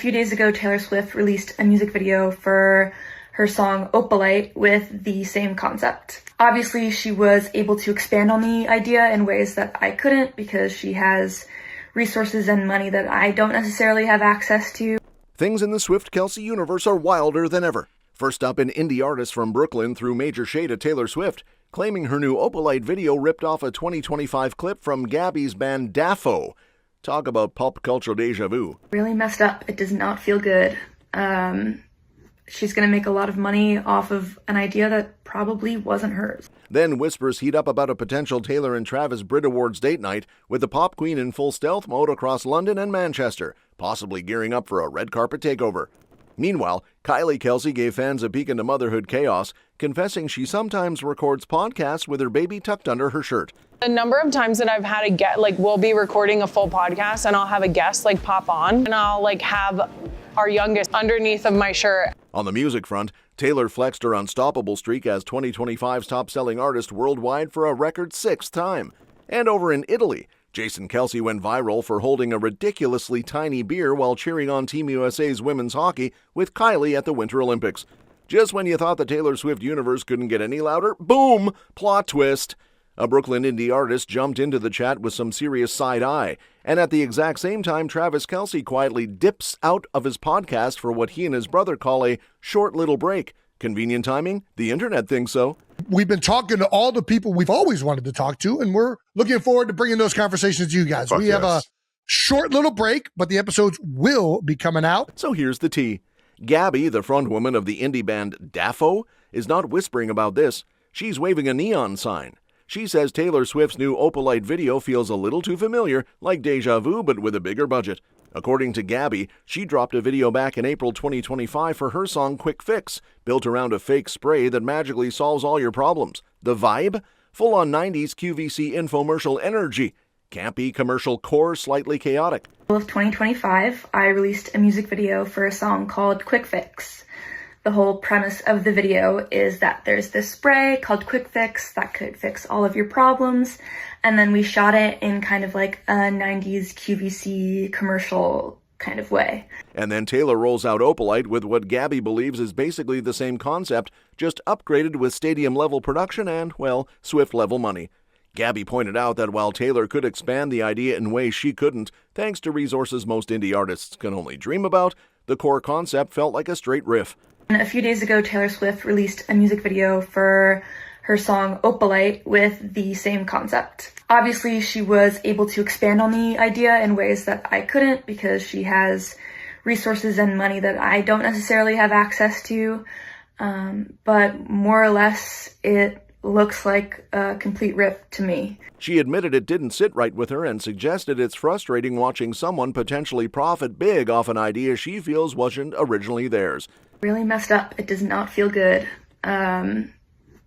A few days ago, Taylor Swift released a music video for her song Opalite with the same concept. Obviously, she was able to expand on the idea in ways that I couldn't because she has resources and money that I don't necessarily have access to. Things in the Swift-Kelce universe are wilder than ever. First up, an indie artist from Brooklyn threw major shade at Taylor Swift, claiming her new Opalite video ripped off a 2025 clip from Gabi's band Daffo. Talk about pop culture déjà vu. Really messed up. It does not feel good. She's going to make a lot of money off of an idea that probably wasn't hers. Then whispers heat up about a potential Taylor-and-Travis Brit Awards date night with the pop queen in full stealth mode across London and Manchester, possibly gearing up for a red carpet takeover. Meanwhile, Kylie Kelce gave fans a peek into motherhood chaos, confessing she sometimes records podcasts with her baby tucked under her shirt. The number of times that I've had we'll be recording a full podcast and I'll have a guest pop on and I'll have our youngest underneath of my shirt. On the music front, Taylor flexed her unstoppable streak as 2025's top-selling artist worldwide for a record 6th time. And over in Italy, Jason Kelce went viral for holding a ridiculously tiny beer while cheering on Team USA's women's hockey with Kylie at the Winter Olympics. Just when you thought the Taylor Swift universe couldn't get any louder, boom, plot twist. A Brooklyn indie artist jumped into the chat with some serious side-eye, and at the exact same time, Travis Kelce quietly dips out of his podcast for what he and his brother call a short little break. Convenient timing? The internet thinks so. We've been talking to all the people we've always wanted to talk to, and we're looking forward to bringing those conversations to you guys. We have a short little break, but the episodes will be coming out. So here's the tea. Gabi, the frontwoman of the indie band Daffo, is not whispering about this. She's waving a neon sign. She says Taylor Swift's new Opalite video feels a little too familiar, like déjà vu, but with a bigger budget. According to Gabi, she dropped a video back in April 2025 for her song Quick Fix, built around a fake spray that magically solves all your problems. The vibe? Full-on 90s QVC infomercial energy. Campy, commercial core, slightly chaotic. Of 2025, I released a music video for a song called Quick Fix. The whole premise of the video is that there's this spray called Quick Fix that could fix all of your problems, and then we shot it in kind of like a 90s QVC commercial kind of way. And then Taylor rolls out Opalite with what Gabi believes is basically the same concept, just upgraded with stadium-level production and, well, Swift-level money. Gabi pointed out that while Taylor could expand the idea in ways she couldn't, thanks to resources most indie artists can only dream about, the core concept felt like a straight riff. A few days ago, Taylor Swift released a music video for her song Opalite with the same concept. Obviously, she was able to expand on the idea in ways that I couldn't because she has resources and money that I don't necessarily have access to. But more or less, it looks like a complete rip to me. She admitted it didn't sit right with her and suggested it's frustrating watching someone potentially profit big off an idea she feels wasn't originally theirs. Really messed up. It does not feel good.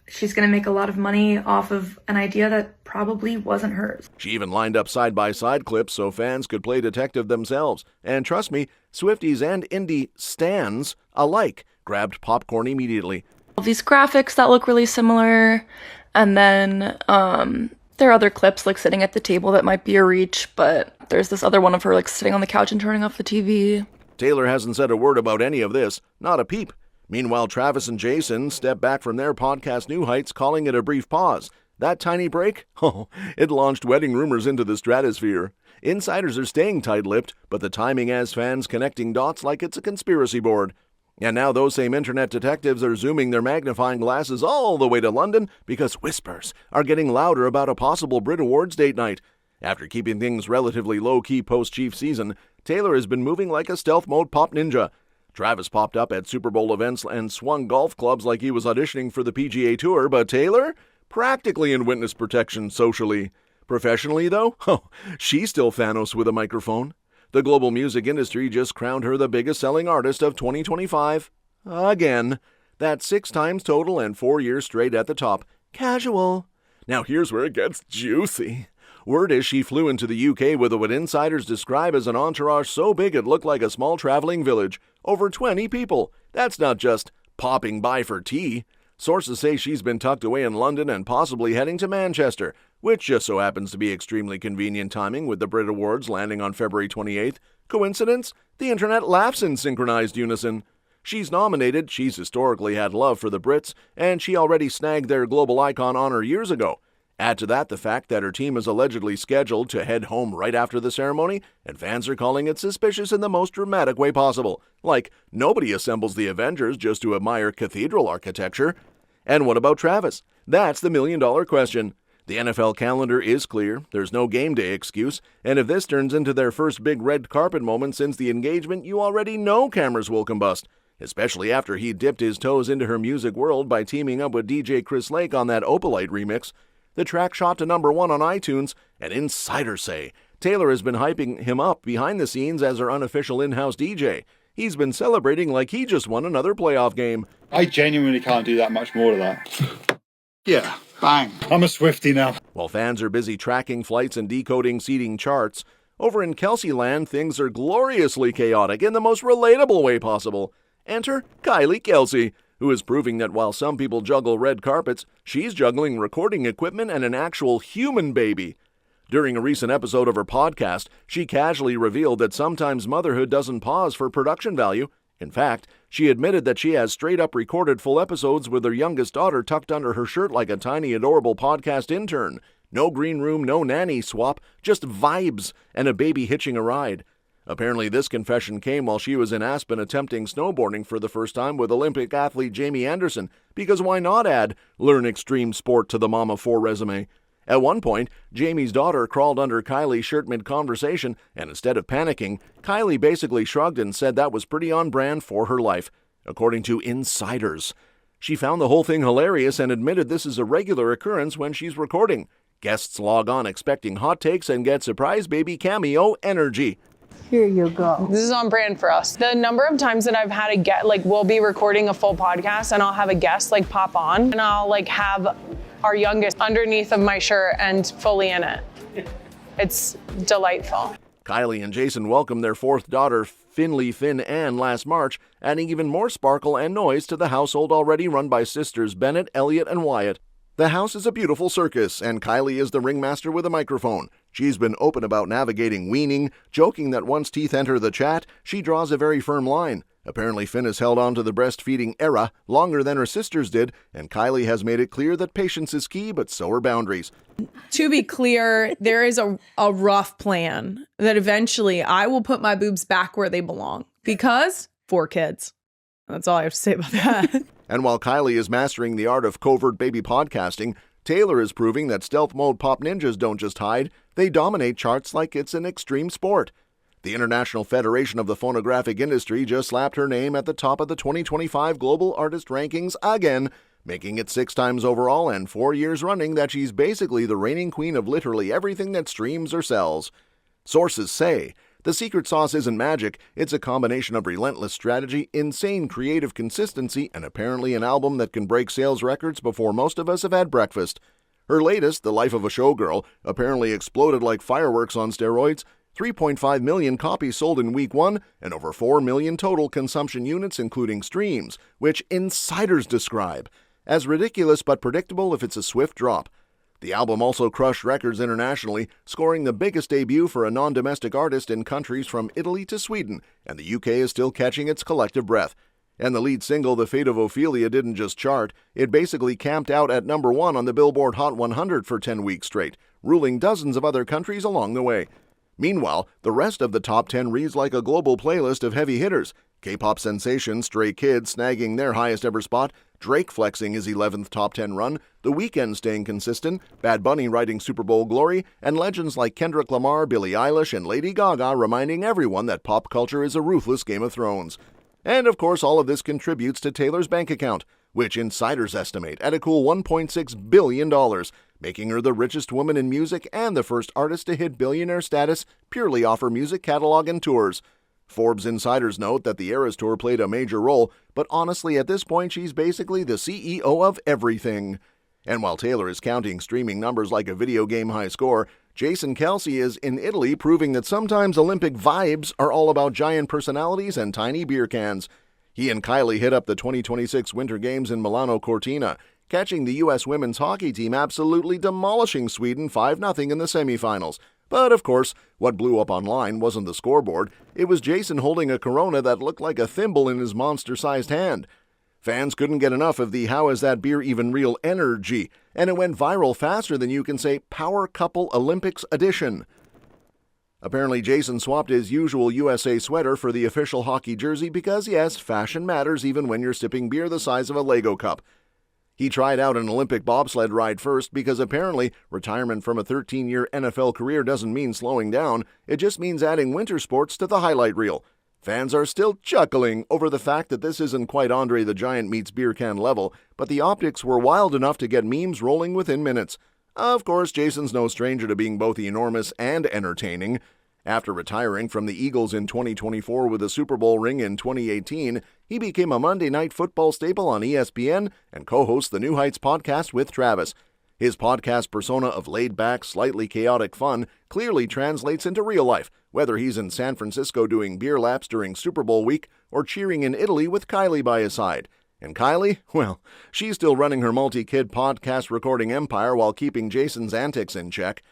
She's going to make a lot of money off of an idea that probably wasn't hers. She even lined up side-by-side clips so fans could play detective themselves. And trust me, Swifties and indie stans alike grabbed popcorn immediately. All these graphics that look really similar, and then there are other clips sitting at the table that might be a reach, but there's this other one of her sitting on the couch and turning off the TV. Taylor hasn't said a word about any of this, not a peep. Meanwhile, Travis and Jason step back from their podcast New Heights, calling it a brief pause. That tiny break? Oh, it launched wedding rumors into the stratosphere. Insiders are staying tight-lipped, but the timing has fans connecting dots like it's a conspiracy board. And now those same internet detectives are zooming their magnifying glasses all the way to London because whispers are getting louder about a possible Brit Awards date night. After keeping things relatively low-key post-Chief season, Taylor has been moving like a stealth mode pop ninja. Travis popped up at Super Bowl events and swung golf clubs like he was auditioning for the PGA Tour, but Taylor? Practically in witness protection socially. Professionally, though? Oh, she's still Thanos with a microphone. The global music industry just crowned her the biggest-selling artist of 2025. Again. That's 6 times total and 4 years straight at the top. Casual. Now here's where it gets juicy. Word is she flew into the UK with what insiders describe as an entourage so big it looked like a small traveling village. Over 20 people. That's not just popping by for tea. Sources say she's been tucked away in London and possibly heading to Manchester, which just so happens to be extremely convenient timing with the Brit Awards landing on February 28th. Coincidence? The internet laughs in synchronized unison. She's nominated, she's historically had love for the Brits, and she already snagged their global icon honor years ago. Add to that the fact that her team is allegedly scheduled to head home right after the ceremony, and fans are calling it suspicious in the most dramatic way possible. Like, nobody assembles the Avengers just to admire cathedral architecture. And what about Travis? That's the million-dollar question. The NFL calendar is clear, there's no game day excuse, and if this turns into their first big red carpet moment since the engagement, you already know cameras will combust. Especially after he dipped his toes into her music world by teaming up with DJ Chris Lake on that Opalite remix. The track shot to number 1 on iTunes, and insiders say Taylor has been hyping him up behind the scenes as her unofficial in-house DJ. He's been celebrating like he just won another playoff game. I genuinely can't do that much more of that. Yeah, bang. I'm a Swiftie now. While fans are busy tracking flights and decoding seating charts, over in Kelce land, things are gloriously chaotic in the most relatable way possible. Enter Kylie Kelce, who is proving that while some people juggle red carpets, she's juggling recording equipment and an actual human baby. During a recent episode of her podcast, she casually revealed that sometimes motherhood doesn't pause for production value. In fact, she admitted that she has straight-up recorded full episodes with her youngest daughter tucked under her shirt like a tiny, adorable podcast intern. No green room, no nanny swap, just vibes and a baby hitching a ride. Apparently, this confession came while she was in Aspen attempting snowboarding for the first time with Olympic athlete Jamie Anderson, because why not add learn extreme sport to the Mom of 4 resume? At one point, Jamie's daughter crawled under Kylie's shirt mid-conversation, and instead of panicking, Kylie basically shrugged and said that was pretty on brand for her life, according to insiders. She found the whole thing hilarious and admitted this is a regular occurrence when she's recording. Guests log on expecting hot takes and get surprise baby cameo energy. Here you go. This is on brand for us. The number of times that I've had a guest, like we'll be recording a full podcast and I'll have a guest like pop on and I'll like have our youngest underneath of my shirt and fully in it. It's delightful. Kylie and Jason welcomed their 4th daughter, Finley Finn Ann, last March, adding even more sparkle and noise to the household already run by sisters Bennett, Elliot, and Wyatt. The house is a beautiful circus, and Kylie is the ringmaster with a microphone. She's been open about navigating weaning, joking that once teeth enter the chat, she draws a very firm line. Apparently, Finn has held on to the breastfeeding era longer than her sisters did, and Kylie has made it clear that patience is key, but so are boundaries. To be clear, there is a rough plan that eventually I will put my boobs back where they belong because 4 kids. That's all I have to say about that. And while Kylie is mastering the art of covert baby podcasting, Taylor is proving that stealth mode pop ninjas don't just hide, they dominate charts like it's an extreme sport. The International Federation of the Phonographic Industry just slapped her name at the top of the 2025 Global Artist Rankings again, making it 6 times overall and 4 years running that she's basically the reigning queen of literally everything that streams or sells. Sources say, the secret sauce isn't magic, it's a combination of relentless strategy, insane creative consistency, and apparently an album that can break sales records before most of us have had breakfast. Her latest, The Life of a Showgirl, apparently exploded like fireworks on steroids. 3.5 million copies sold in week 1, and over 4 million total consumption units including streams, which insiders describe as ridiculous but predictable if it's a swift drop. The album also crushed records internationally, scoring the biggest debut for a non-domestic artist in countries from Italy to Sweden, and the UK is still catching its collective breath. And the lead single, The Fate of Ophelia, didn't just chart, it basically camped out at number 1 on the Billboard Hot 100 for 10 weeks straight, ruling dozens of other countries along the way. Meanwhile, the rest of the top 10 reads like a global playlist of heavy hitters. K-pop sensation Stray Kids snagging their highest ever spot, Drake flexing his 11th top 10 run, The Weeknd staying consistent, Bad Bunny riding Super Bowl glory, and legends like Kendrick Lamar, Billie Eilish, and Lady Gaga reminding everyone that pop culture is a ruthless Game of Thrones. And of course, all of this contributes to Taylor's bank account, which insiders estimate at a cool $1.6 billion, making her the richest woman in music and the first artist to hit billionaire status purely off her music catalog and tours. Forbes insiders note that the Eras Tour played a major role, but honestly at this point she's basically the CEO of everything. And while Taylor is counting streaming numbers like a video game high score, Jason Kelce is in Italy proving that sometimes Olympic vibes are all about giant personalities and tiny beer cans. He and Kylie hit up the 2026 Winter Games in Milano Cortina, catching the U.S. women's hockey team absolutely demolishing Sweden 5-0 in the semifinals. But of course, What blew up online wasn't the scoreboard, it was Jason holding a Corona that looked like a thimble in his monster-sized hand. Fans couldn't get enough of the "how is that beer even real" energy, and it went viral faster than you can say Power Couple Olympics edition. Apparently Jason swapped his usual USA sweater for the official hockey jersey because, yes, fashion matters even when you're sipping beer the size of a Lego cup. He tried out an Olympic bobsled ride first because apparently retirement from a 13-year NFL career doesn't mean slowing down, it just means adding winter sports to the highlight reel. Fans are still chuckling over the fact that this isn't quite Andre the Giant meets beer can level, but the optics were wild enough to get memes rolling within minutes. Of course, Jason's no stranger to being both enormous and entertaining. After retiring from the Eagles in 2024 with a Super Bowl ring in 2018, he became a Monday Night Football staple on ESPN and co-hosts the New Heights podcast with Travis. His podcast persona of laid-back, slightly chaotic fun clearly translates into real life, whether he's in San Francisco doing beer laps during Super Bowl week or cheering in Italy with Kylie by his side. And Kylie? Well, she's still running her multi-kid podcast recording empire while keeping Jason's antics in check.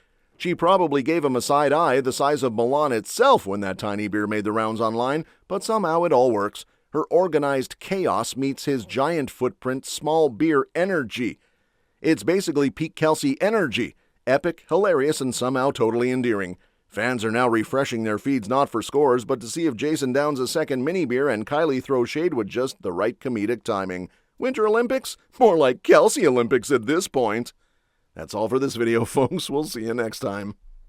She probably gave him a side eye the size of Milan itself when that tiny beer made the rounds online, but somehow it all works. Her organized chaos meets his giant footprint small beer energy. It's basically Pete Kelsey energy. Epic, hilarious, and somehow totally endearing. Fans are now refreshing their feeds not for scores, but to see if Jason downs a second mini beer and Kylie throws shade with just the right comedic timing. Winter Olympics? More like Kelsey Olympics at this point. That's all for this video, folks. We'll see you next time.